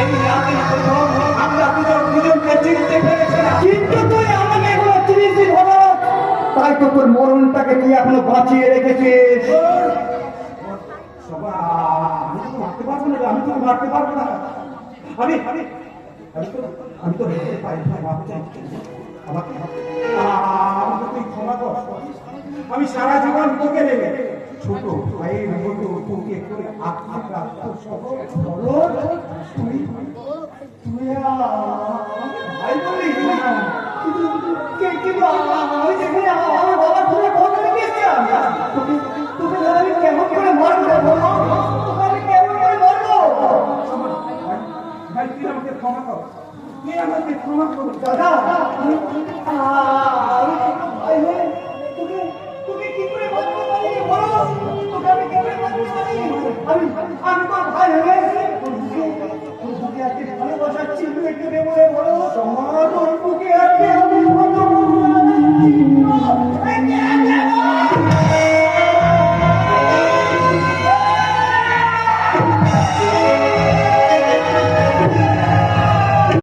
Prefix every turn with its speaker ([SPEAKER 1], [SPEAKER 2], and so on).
[SPEAKER 1] এই রাতে প্রথম আমরা দুজনকে চিনতে পেরেছিলাম, কিন্তু তুই আমাকে এখনো চিনিস হলো, তাই তো তোর মরণটাকে তুই এখনো বাঁচিয়ে রেখেছিস। আমি তো মারতে পারবো না, আমি তো মারতে পারবো না, আমি আমি আমি তো রেখে পাই না, আমাকে আমাকে তুই ক্ষমা কর। আমি সারা জীবন তোকে নেবে ছোট ভাইয়ের মতো তোকে করে আত্মা তুই তুই ভাই বলি কিন্তু আমি যেখানে আমার বাবার ধরে বলতে গিয়েছিলাম তোকে তোকে ধরে আমি কেমন করে মারবো, তোকে আমি কেমন করে মারবো? ভাই তুই আমাকে ক্ষমা কর, তুই আমাকে ক্ষমা কর। দাদা তোকে তোকে কি করে মারতে পারি বলো, তোকে আমি কেমন মারতে পারি? আমি আমি তো ভাই হয়ে